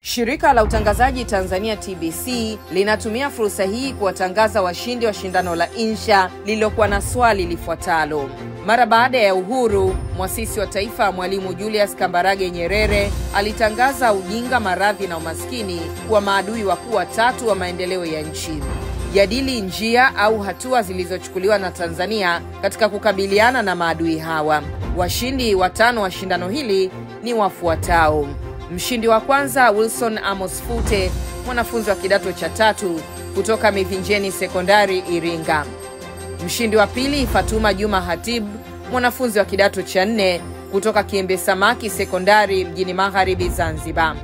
Shirika la utangazaji Tanzania TBC linatumia fursa hii kuwatangaza washindi wa shindano la insha lililokuwa na swali lifuatalo. Mara baada ya uhuru, mwasisi wa taifa Mwalimu Julius Kambarage Nyerere alitangaza ujinga, maradhi na umaskini kuwa maadui wakuu watatu wa maendeleo ya nchi. Jadili njia au hatua zilizochukuliwa na Tanzania katika kukabiliana na maadui hawa. Washindi watano wa shindano hili ni wafuatao. Mshindi wa kwanza Wilson Amos Fute, mwanafunzi wa kidato cha 3 kutoka Mivinjeni Sekondari Iringa. Mshindi wa pili Fatuma Juma Hatib, mwanafunzi wa kidato cha 4 kutoka Kiembe Samaki Sekondari mjini Magharibi Zanzibar.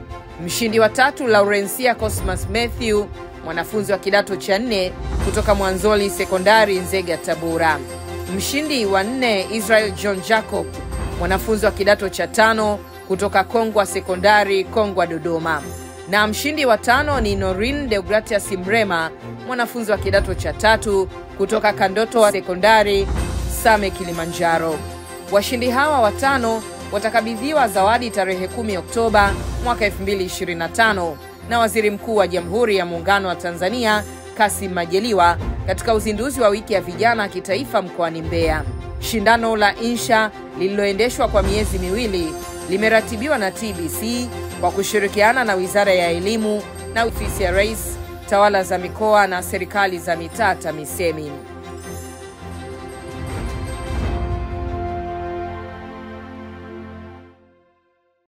Mshindi wa tatu Laurencia Cosmas Matthew, mwanafunzi wa kidato cha 4 kutoka Mwanzoli Sekondari Nzega Tabora. Mshindi wa 4 Israel John Jacob, mwanafunzi wa kidato cha 5 kutoka Kongwa Sekondari Kongwa Dodoma. Na mshindi wa 5 ni Norin Deogratias Mrema, mwanafunzi wa kidato cha 3 kutoka Kandoto wa Sekondari Same Kilimanjaro. Washindi hawa watano watakabidhiwa zawadi tarehe 10 Oktoba mwaka 2025 na Waziri Mkuu wa Jamhuri ya Muungano wa Tanzania Kassim Majaliwa katika uzinduzi wa wiki ya vijana kitaifa mkoani Mbeya. Shindano la insha lililoendeshwa kwa miezi miwili limeratibiwa na TBC kwa kushirikiana na Wizara ya Elimu na Ofisi ya Rais, Tawala za Mikoa na Serikali za Mitaa TAMISEMI.